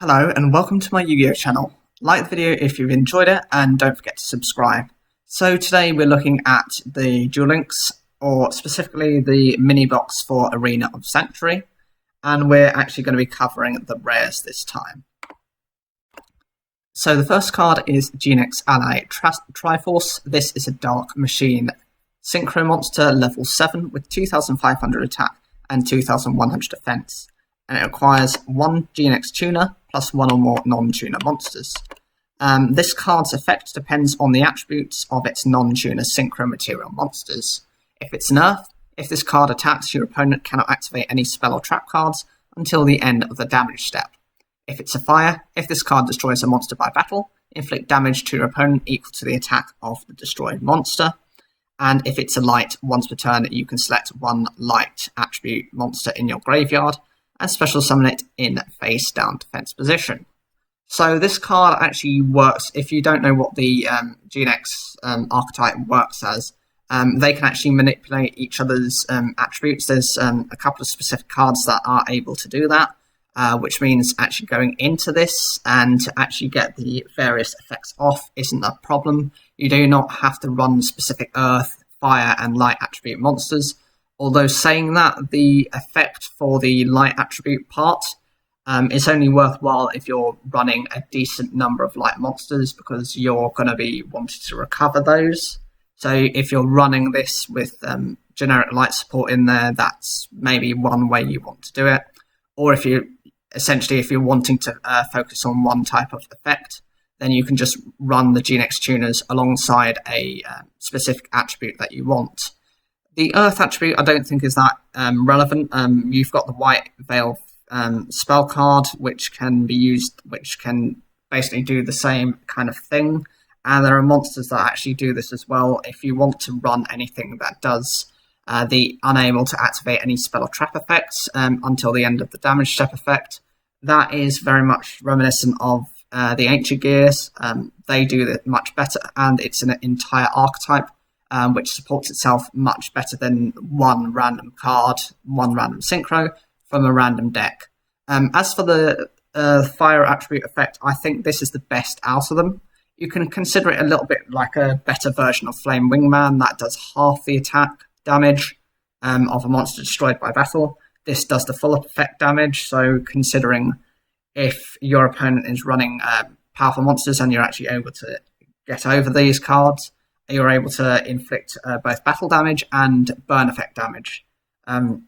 Hello and welcome to my Yu-Gi-Oh channel. Like the video if you've enjoyed it and don't forget to subscribe. So today we're looking at the Duel Links, or specifically the mini box for Arena of Sanctuary, and we're actually going to be covering the rares this time. So the first card is Genex ally Triforce. This is a Dark Machine Synchro Monster level 7 with 2500 attack and 2100 defense. And it requires one Genex tuner plus one or more non-tuner monsters. This card's effect depends on the attributes of its non-tuner synchro material monsters. If it's an earth, if this card attacks, your opponent cannot activate any spell or trap cards until the end of the damage step. If it's a fire, if this card destroys a monster by battle, inflict damage to your opponent equal to the attack of the destroyed monster. And if it's a light, once per turn you can select one light attribute monster in your graveyard and special summon it in face down defense position. So this card actually works, if you don't know what the Genex archetype works as, they can actually manipulate each other's attributes. There's a couple of specific cards that are able to do that, which means actually going into this and to actually get the various effects off isn't a problem. You do not have to run specific earth, fire and light attribute monsters. Although saying that, the effect for the light attribute part is only worthwhile if you're running a decent number of light monsters, because you're going to be wanting to recover those. So if you're running this with generic light support in there, that's maybe one way you want to do it. Or if you're wanting to focus on one type of effect, then you can just run the Genex tuners alongside a specific attribute that you want. The Earth attribute I don't think is that relevant. You've got the White Veil spell card, which can be used, which can basically do the same kind of thing. And there are monsters that actually do this as well. If you want to run anything that does the unable to activate any spell or trap effects until the end of the damage step effect, that is very much reminiscent of the Ancient Gears. They do that much better, and it's an entire archetype which supports itself much better than one random card, one random synchro from a random deck. As for the fire attribute effect, I think this is the best out of them. You can consider it a little bit like a better version of Flame Wingman that does half the attack damage of a monster destroyed by battle. This does the full effect damage, so considering if your opponent is running powerful monsters and you're actually able to get over these cards, you're able to inflict both battle damage and burn effect damage.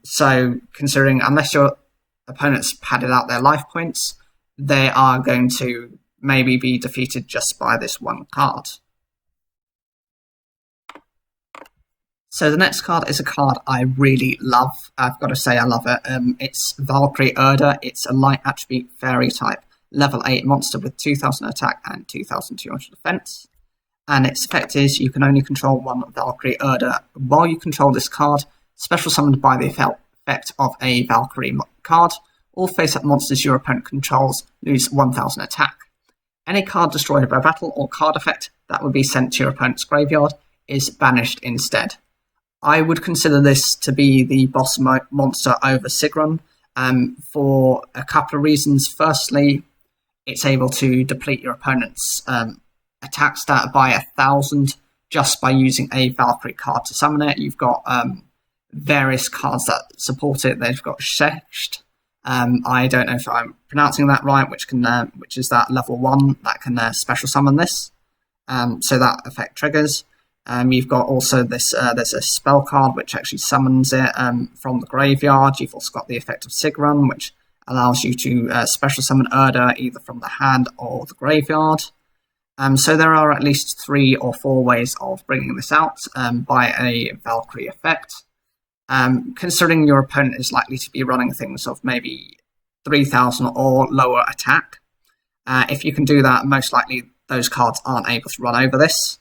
So considering, unless your opponent's padded out their life points, they are going to maybe be defeated just by this one card. So the next card is a card I really love. I've got to say I love it. It's Valkyrie Erika. It's a light attribute fairy type, level 8 monster with 2000 attack and 2200 defense. And its effect is you can only control one Valkyrie Erika. While you control this card, special summoned by the effect of a Valkyrie card, all face-up monsters your opponent controls lose 1000 attack. Any card destroyed by battle or card effect that would be sent to your opponent's graveyard is banished instead. I would consider this to be the boss monster over Sigrun for a couple of reasons. Firstly, it's able to deplete your opponent's attack stat by 1000 just by using a Valkyrie card to summon it. You've got various cards that support it. They've got Shecht. I don't know if I'm pronouncing that right, which is that level 1 that can special summon this. So that effect triggers. You've got also this, there's a spell card which actually summons it from the graveyard. You've also got the effect of Sigrun, which allows you to special summon Erda either from the hand or the graveyard. So there are at least 3 or 4 ways of bringing this out by a Valkyrie effect. Considering your opponent is likely to be running things of maybe 3000 or lower attack, if you can do that, most likely those cards aren't able to run over this.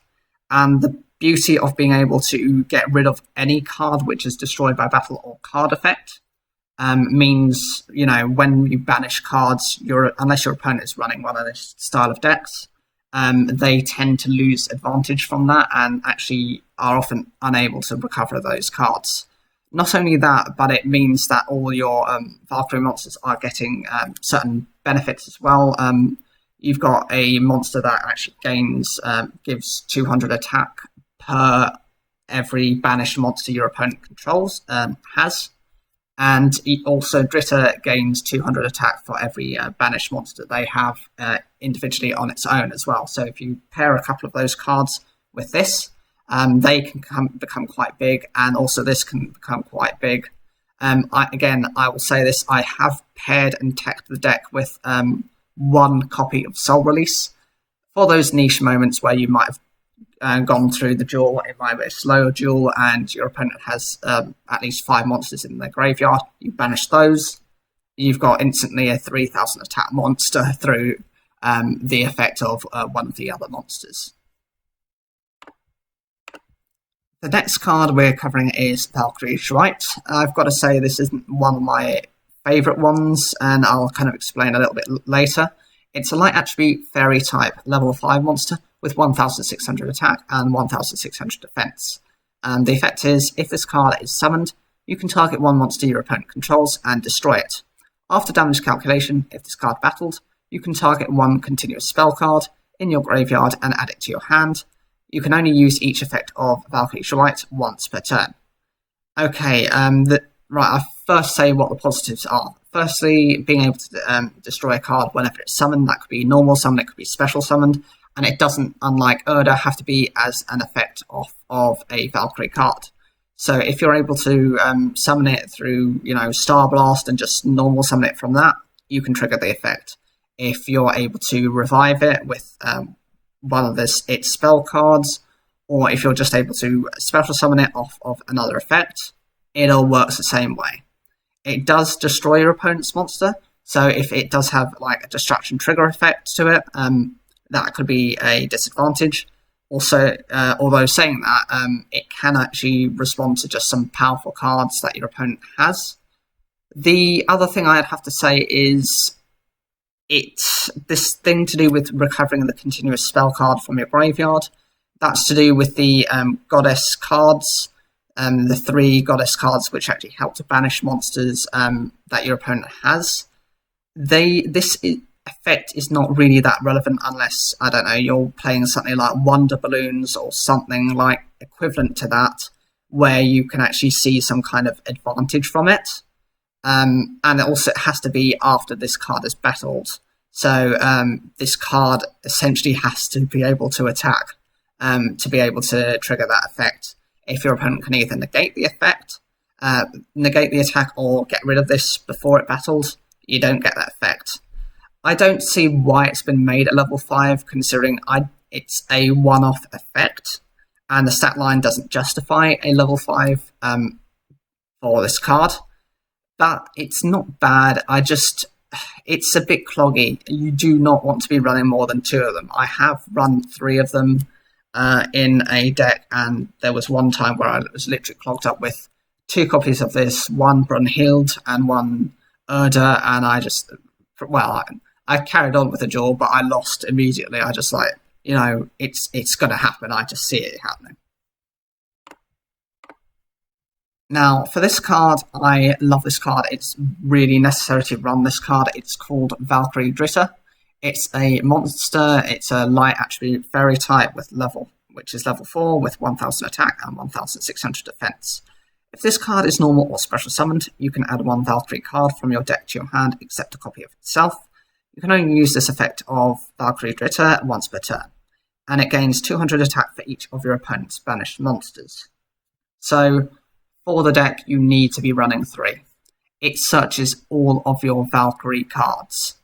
And the beauty of being able to get rid of any card which is destroyed by battle or card effect means, you know, when you banish cards, unless your opponent is running one of this style of decks, they tend to lose advantage from that and actually are often unable to recover those cards. Not only that, but it means that all your Valkyrie monsters are getting certain benefits as well. You've got a monster that actually gives 200 attack per every banished monster your opponent controls has. And also Dritter gains 200 attack for every banished monster they have individually on its own as well. So if you pair a couple of those cards with this, they can become quite big, and also this can become quite big. I will say this, I have paired and teched the deck with one copy of Soul Release for those niche moments where you might have gone through the duel. It might be a slower duel and your opponent has at least 5 monsters in their graveyard. You banish those. You've got instantly a 3000 attack monster through the effect of one of the other monsters. The next card we're covering is Valkyrie Schweitz. I've got to say this isn't one of my favourite ones, and I'll kind of explain a little bit later. It's a light attribute fairy type level 5 monster with 1600 attack and 1600 defense. And the effect is, if this card is summoned, you can target one monster your opponent controls and destroy it. After damage calculation, if this card battled, you can target one continuous spell card in your graveyard and add it to your hand. You can only use each effect of Valkyrie Schweitz once per turn. Okay, I'll first say what the positives are. Firstly, being able to destroy a card whenever it's summoned. That could be normal summon, it could be special summoned, and it doesn't, unlike Urda, have to be as an effect of a Valkyrie card. So if you're able to summon it through, Star Blast and just normal summon it from that, you can trigger the effect. If you're able to revive it with one of its spell cards, or if you're just able to special summon it off of another effect, it all works the same way. It does destroy your opponent's monster, so if it does have like a distraction trigger effect to it, that could be a disadvantage. Also, although saying that, it can actually respond to just some powerful cards that your opponent has. The other thing I'd have to say is this thing to do with recovering the continuous spell card from your graveyard. That's to do with the goddess cards, the 3 goddess cards which actually help to banish monsters that your opponent has. This effect is not really that relevant unless, I don't know, you're playing something like Wonder Balloons or something like equivalent to that, where you can actually see some kind of advantage from it. And it also has to be after this card is battled. So this card essentially has to be able to attack to be able to trigger that effect. If your opponent can either negate the effect, negate the attack, or get rid of this before it battles, you don't get that effect. I don't see why it's been made at level 5, considering it's a one-off effect, and the stat line doesn't justify a level 5 for this card. But it's not bad, it's a bit cloggy. You do not want to be running more than 2 of them. I have run 3 of them in a deck, and there was one time where I was literally clogged up with 2 copies of this, one Brunhild and one Urda, and I carried on with the duel, but I lost immediately. I just it's going to happen. I just see it happening. Now, for this card, I love this card. It's really necessary to run this card. It's called Valkyrie Dritter. It's a monster. It's a light attribute fairy type which is level 4 with 1000 attack and 1600 defense. If this card is normal or special summoned, you can add 1 Valkyrie card from your deck to your hand except a copy of itself. You can only use this effect of Valkyrie Dritter once per turn, and it gains 200 attack for each of your opponent's banished monsters. So, for the deck, you need to be running 3. It searches all of your Valkyrie cards.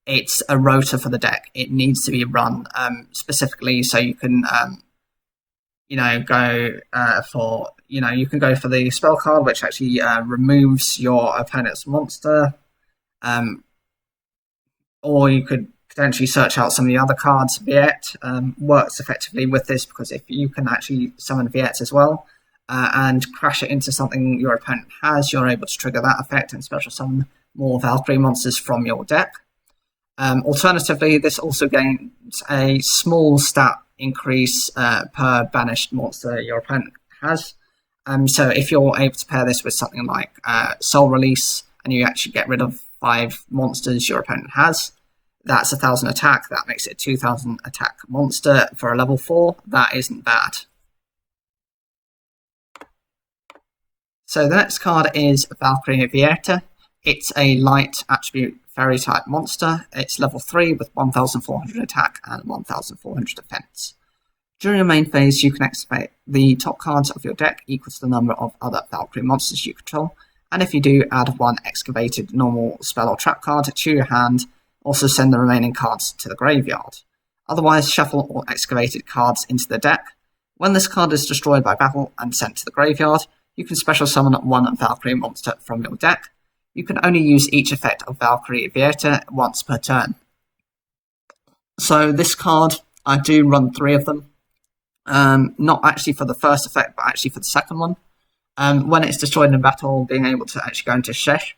It's a rotor for the deck. It needs to be run specifically so you can, go for, you can go for the spell card, which actually removes your opponent's monster. Or you could potentially search out some of the other cards. Viet works effectively with this, because if you can actually summon Viet as well, and crash it into something your opponent has, you're able to trigger that effect and special summon more Valkyrie monsters from your deck. Alternatively, this also gains a small stat increase per banished monster your opponent has, So if you're able to pair this with something like Soul Release, and you actually get rid of 5 monsters your opponent has, that's 1,000 attack. That makes it a 2,000 attack monster for a level 4. That isn't bad. So the next card is Valkyrie Dritter. It's a light attribute fairy type monster. It's level 3 with 1,400 attack and 1,400 defense. During your main phase, you can activate the top cards of your deck equal to the number of other Valkyrie monsters you control, and if you do, add 1 excavated normal spell or trap card to your hand. Also send the remaining cards to the graveyard. Otherwise, shuffle all excavated cards into the deck. When this card is destroyed by battle and sent to the graveyard, you can special summon 1 Valkyrie monster from your deck. You can only use each effect of Valkyrie Dritter once per turn. So this card, I do run 3 of them. Not actually for the first effect, but actually for the second one. When it's destroyed in battle, being able to actually go into Shesh,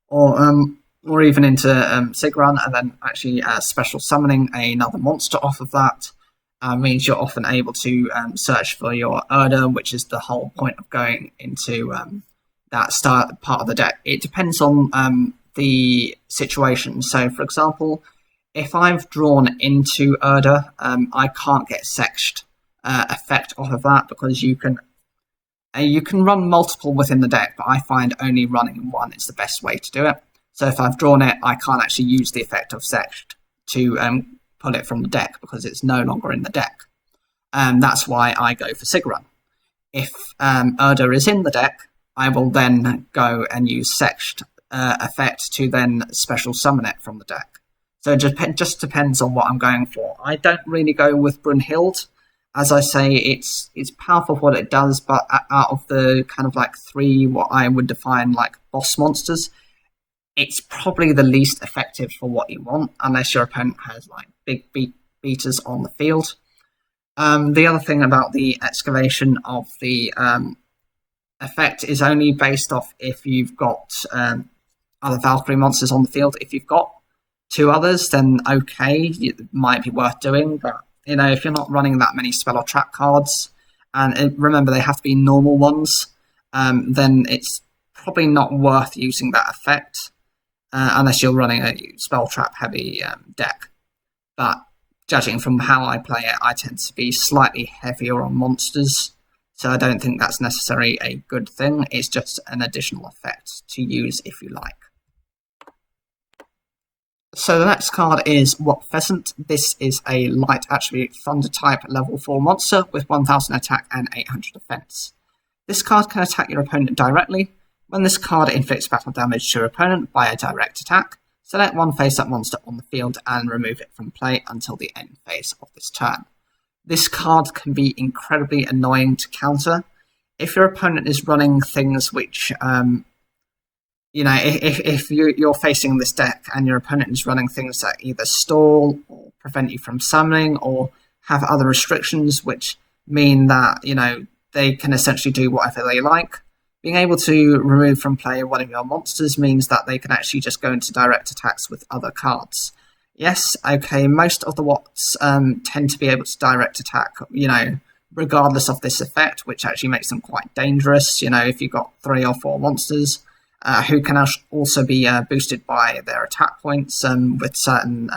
or even into Sigrun, and then actually special summoning another monster off of that, means you're often able to search for your Urda, which is the whole point of going into that start part of the deck. It depends on the situation. So, for example, if I've drawn into Urda, I can't get Sexed effect off of that, because you can run multiple within the deck, but I find only running 1 is the best way to do it. So if I've drawn it, I can't actually use the effect of Sexed to pull it from the deck, because it's no longer in the deck. That's why I go for Sigrun. If Urda is in the deck, I will then go and use Sexed effect to then special summon it from the deck. So it just depends on what I'm going for. I don't really go with Brunhild. As I say, it's powerful for what it does, but out of the kind of like 3 what I would define like boss monsters, it's probably the least effective for what you want, unless your opponent has like big beaters on the field. The other thing about the excavation of the effect is only based off if you've got other Valkyrie monsters on the field. If you've got 2 others, then okay, it might be worth doing, but if you're not running that many spell or trap cards, and remember they have to be normal ones, then it's probably not worth using that effect, unless you're running a spell trap heavy deck. But judging from how I play it, I tend to be slightly heavier on monsters, so I don't think that's necessarily a good thing. It's just an additional effect to use if you like. So the next card is Pheasant. This is a light attribute thunder type level 4 monster with 1,000 attack and 800 defense. This card can attack your opponent directly. When this card inflicts battle damage to your opponent by a direct attack, select 1 face-up monster on the field and remove it from play until the end phase of this turn. This card can be incredibly annoying to counter. If your opponent is running things which if you're facing this deck and your opponent is running things that either stall or prevent you from summoning or have other restrictions which mean that, they can essentially do whatever they like, being able to remove from play 1 of your monsters means that they can actually just go into direct attacks with other cards. Yes, okay, most of the Watts tend to be able to direct attack, regardless of this effect, which actually makes them quite dangerous, if you've got 3 or 4 monsters. Who can also be boosted by their attack points with certain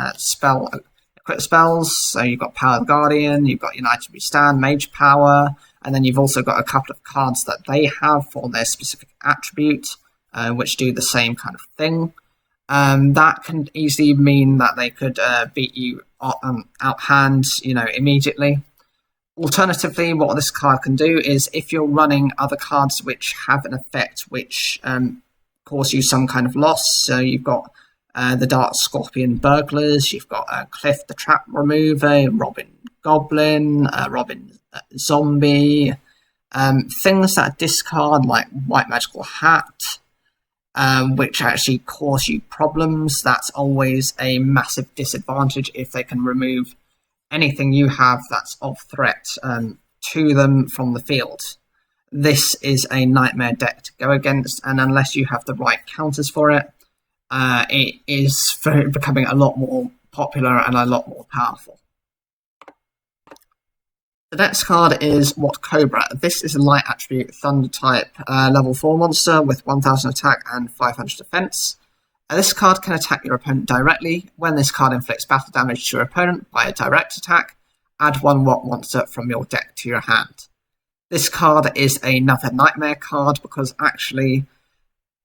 equipped spells. So you've got Power of the Guardian, you've got United We Stand, Mage Power, and then you've also got a couple of cards that they have for their specific attribute, which do the same kind of thing. That can easily mean that they could beat you outhand, immediately. Alternatively, what this card can do is if you're running other cards which have an effect which cause you some kind of loss, so you've got the Dark Scorpion Burglars, you've got Cliff the Trap Remover, Robin Goblin, Robin Zombie, things that discard like White Magical Hat, which actually cause you problems. That's always a massive disadvantage if they can remove anything you have that's of threat to them from the field. This is a nightmare deck to go against, and unless you have the right counters for it, it is becoming a lot more popular and a lot more powerful. The next card is What Cobra. This is a light attribute Thunder type level 4 monster with 1000 attack and 500 defense. This card can attack your opponent directly. When this card inflicts battle damage to your opponent by a direct attack, add 1 What monster from your deck to your hand. This card is another nightmare card because actually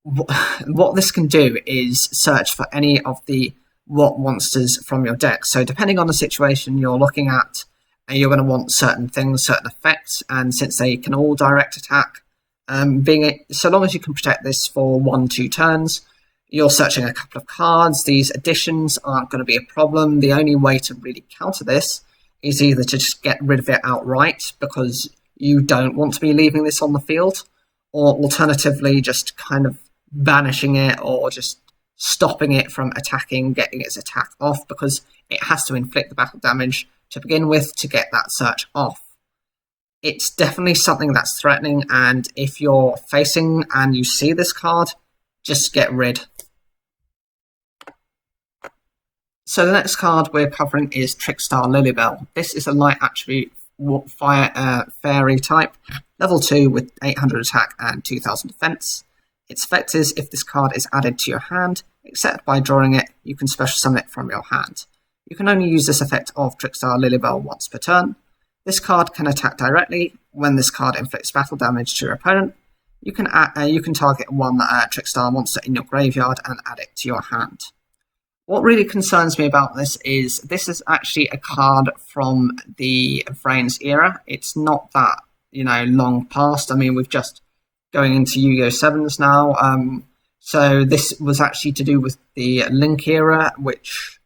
what this can do is search for any of the What monsters from your deck. So depending on the situation you're looking at, you're going to want certain things, certain effects, and since they can all direct attack, so long as you can protect this for 1-2 turns, you're searching a couple of cards. These additions aren't going to be a problem. The only way to really counter this is either to just get rid of it outright because you don't want to be leaving this on the field, or alternatively just kind of banishing it or just stopping it from attacking, getting its attack off, because it has to inflict the battle damage to begin with to get that search off. It's definitely something that's threatening, and if you're facing and you see this card, just get rid. So the next card we're covering is Trickstar Lilybell. This is a light attribute fairy type, level 2 with 800 attack and 2000 defense. Its effect is if this card is added to your hand, except by drawing it, you can special summon it from your hand. You can only use this effect of Trickstar Lilybell once per turn. This card can attack directly. When this card inflicts battle damage to your opponent, you can target 1 Trickstar monster in your graveyard and add it to your hand. What really concerns me about this is actually a card from the Valkyrie era. It's not that, long past. I mean, we've just going into Yu-Gi-Oh! 7s now. So this was actually to do with the Link era, which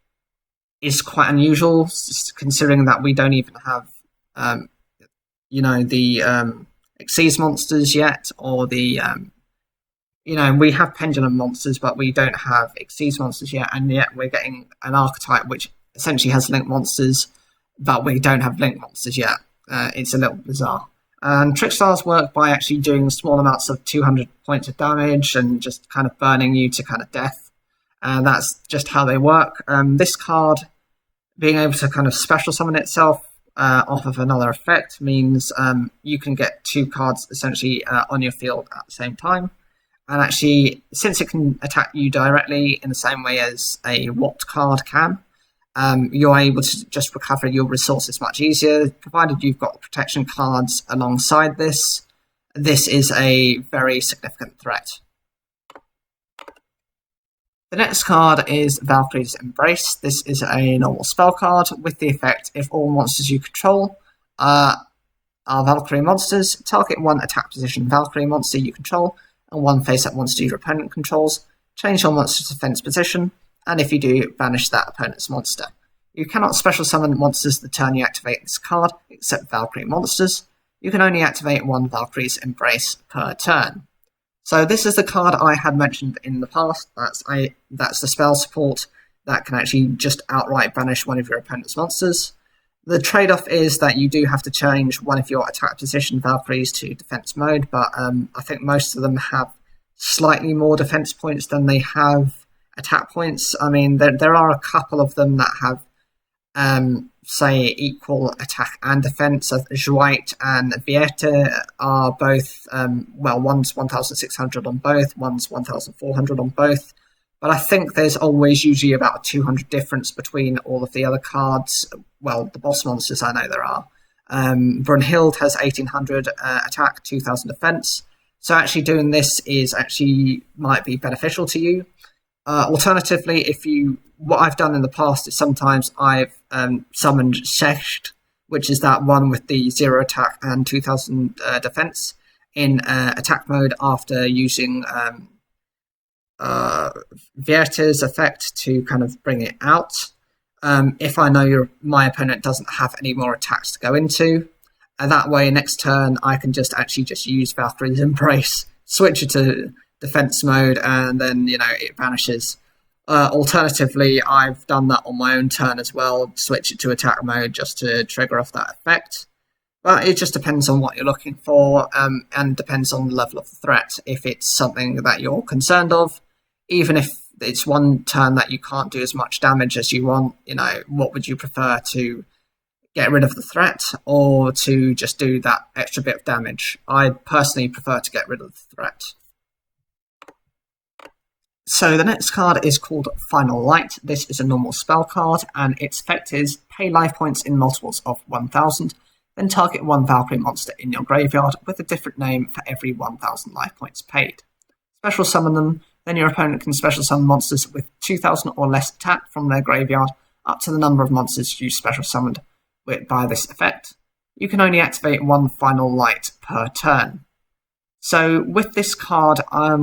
is quite unusual, considering that we don't even have, the Xyz monsters yet, or the, we have Pendulum monsters, but we don't have Xyz monsters yet, and yet we're getting an archetype which essentially has Link monsters, but we don't have Link monsters yet. It's a little bizarre. And Trickstars work by actually doing small amounts of 200 points of damage and just kind of burning you to kind of death. And that's just how they work. This card being able to kind of special summon itself off of another effect means you can get 2 cards essentially on your field at the same time. And actually, since it can attack you directly in the same way as a What card can, you're able to just recover your resources much easier, provided you've got protection cards alongside this. This is a very significant threat. The next card is Valkyrie's Embrace. This is a normal spell card with the effect if all monsters you control are Valkyrie monsters, target 1 attack position Valkyrie monster you control and 1 face-up monster your opponent controls, change your monster's defense position, and if you do, banish that opponent's monster. You cannot special summon monsters the turn you activate this card, except Valkyrie monsters. You can only activate 1 Valkyrie's Embrace per turn. So this is the card I had mentioned in the past. That's the spell support that can actually just outright banish one of your opponent's monsters. The trade-off is that you do have to change one of your attack position Valkyries to defense mode, but I think most of them have slightly more defense points than they have attack points. I mean, there are a couple of them that have, say, equal attack and defense. So Schweitz and Dritter are both, one's 1,600 on both, one's 1,400 on both. But I think there's always usually about a 200 difference between all of the other cards. Well, the boss monsters, I know there are. Brunhild has 1,800 attack, 2,000 defense. So actually doing this might be beneficial to you. Alternatively, what I've done in the past is sometimes I've summoned Secht, which is that one with the 0 attack and 2,000 defense in attack mode after using Vierta's effect to kind of bring it out. If I know my opponent doesn't have any more attacks to go into, and that way next turn I can just use Valkyrie's Embrace, switch it to defense mode, and then it vanishes. Alternatively, I've done that on my own turn as well, switch it to attack mode just to trigger off that effect. But it just depends on what you're looking for, and depends on the level of the threat. If it's something that you're concerned of, even if it's one turn that you can't do as much damage as you want, what would you prefer to get rid of the threat or to just do that extra bit of damage. I personally prefer to get rid of the threat. So the next card is called Final Light. This is a normal spell card, and its effect is pay life points in multiples of 1000, then target one Valkyrie monster in your graveyard with a different name for every 1000 life points paid. Special summon them, then your opponent can special summon monsters with 2000 or less attack from their graveyard up to the number of monsters you special summoned by this effect. You can only activate one Final Light per turn. So with this card, I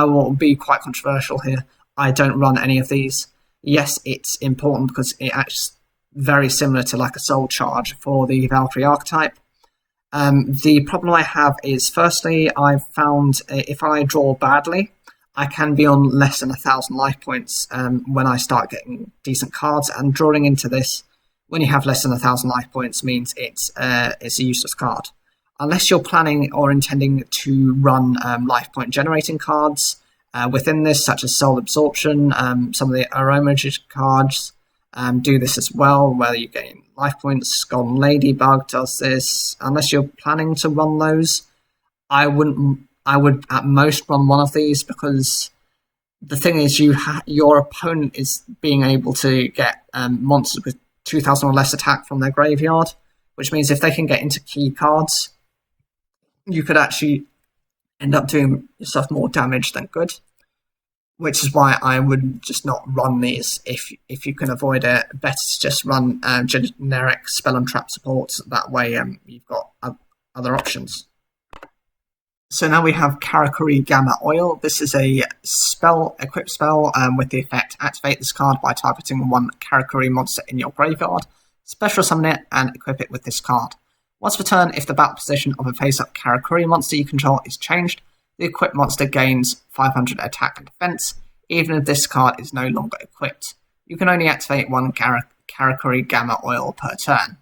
will be quite controversial here. I don't run any of these. Yes, it's important because it acts very similar to like a soul charge for the Valkyrie archetype. The problem I have is, firstly, I've found if I draw badly, I can be on less than 1000 life points when I start getting decent cards, and drawing into this when you have less than 1000 life points means it's a useless card. Unless you're planning or intending to run life point generating cards within this, such as Soul Absorption, some of the Aromagic cards do this as well, where you gain life points. Golden Ladybug does this. Unless you're planning to run those, I would at most run one of these, because the thing is, your opponent is being able to get monsters with 2000 or less attack from their graveyard, which means if they can get into key cards, you could actually end up doing yourself more damage than good, which is why I would just not run these. If you can avoid it, better to just run generic spell and trap supports. That way you've got other options. So now we have Valkyrie Gamma Oil. This is a equipped spell with the effect activate this card by targeting one Valkyrie monster in your graveyard, special summon it, and equip it with this card. Once per turn, if the battle position of a face-up Valkyrie monster you control is changed, the equipped monster gains 500 attack and defense, even if this card is no longer equipped. You can only activate one Valkyrie Gamma Oil per turn.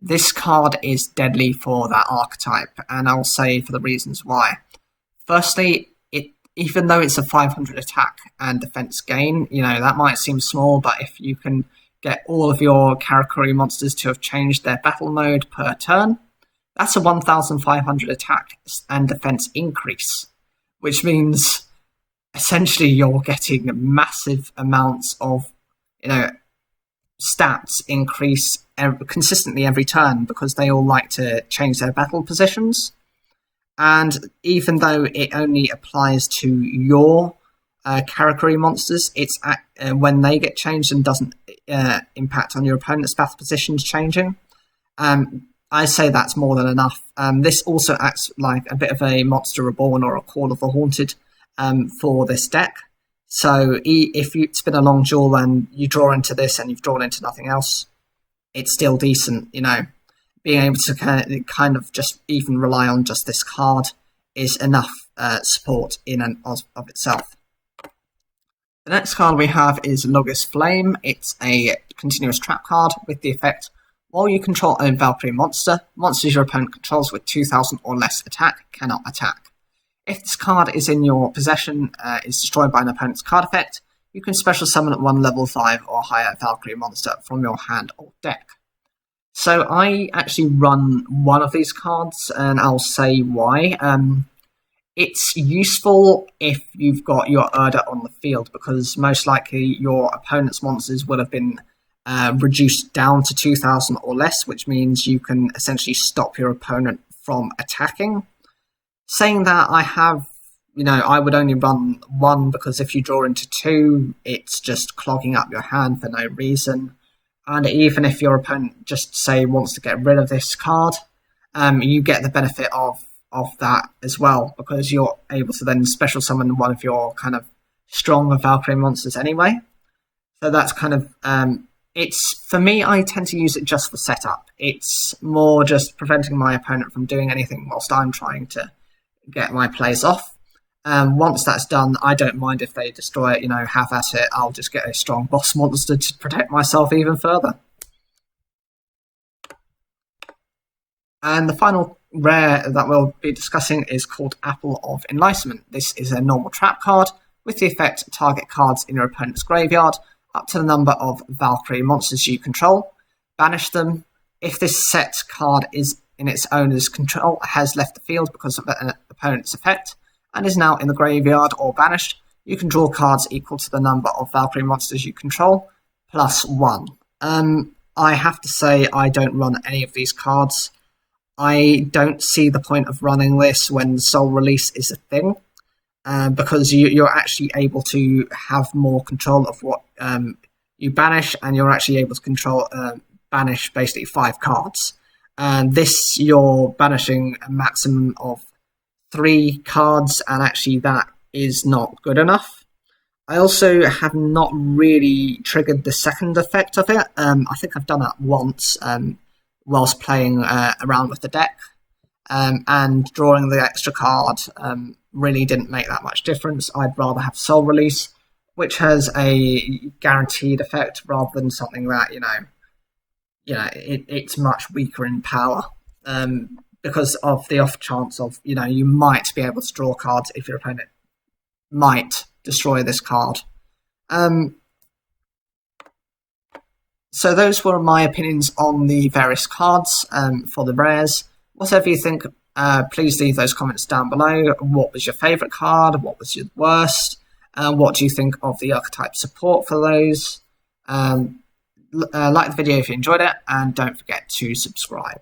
This card is deadly for that archetype, and I'll say for the reasons why. Firstly, even though it's a 500 attack and defense gain, that might seem small, but if you can get all of your Valkyrie monsters to have changed their battle mode per turn, that's a 1500 attack and defense increase, which means essentially you're getting massive amounts of stats increase consistently every turn, because they all like to change their battle positions. And even though it only applies to your Valkyrie monsters, it's when they get changed and doesn't impact on your opponent's battle positions changing. I say that's more than enough. This also acts like a bit of a Monster Reborn or a Call of the Haunted for this deck. So if you spin a long duel and you draw into this and you've drawn into nothing else, it's still decent. Being able to kind of just even rely on just this card is enough support in and of itself. The next card we have is Logos Flame. It's a continuous trap card with the effect, while you control a Valkyrie monster, monsters your opponent controls with 2000 or less attack cannot attack. If this card is in your possession, is destroyed by an opponent's card effect, you can special summon one level 5 or higher Valkyrie monster from your hand or deck. So I actually run one of these cards, and I'll say why. It's useful if you've got your Urda on the field, because most likely your opponent's monsters will have been reduced down to 2000 or less, which means you can essentially stop your opponent from attacking. Saying that, I would only run one, because if you draw into two, it's just clogging up your hand for no reason. And even if your opponent just, say, wants to get rid of this card, you get the benefit of that as well, because you're able to then special summon one of your kind of stronger Valkyrie monsters anyway. So that's kind of, for me, I tend to use it just for setup. It's more just preventing my opponent from doing anything whilst I'm trying to get my plays off. Once that's done, I don't mind if they destroy it, have at it. I'll just get a strong boss monster to protect myself even further. And the final rare that we'll be discussing is called Apple of Enlightenment. This is a normal trap card with the effect target cards in your opponent's graveyard up to the number of Valkyrie monsters you control, banish them. If this set card is in its owner's control, has left the field because of an opponent's effect, and is now in the graveyard or banished, you can draw cards equal to the number of Valkyrie monsters you control, +1. I have to say I don't run any of these cards. I don't see the point of running this when soul release is a thing, because you're actually able to have more control of what you banish, and you're actually able to control banish basically 5 cards. And this, you're banishing a maximum of 3 cards, and actually that is not good enough. I also have not really triggered the second effect of it. I think I've done that once whilst playing around with the deck, and drawing the extra card really didn't make that much difference. I'd rather have Soul Release, which has a guaranteed effect rather than something that, it's much weaker in power, because of the off chance of, you might be able to draw cards if your opponent might destroy this card. So those were my opinions on the various cards for the rares. Whatever you think, please leave those comments down below. What was your favourite card? What was your worst? What do you think of the archetype support for those? Like the video if you enjoyed it, and don't forget to subscribe.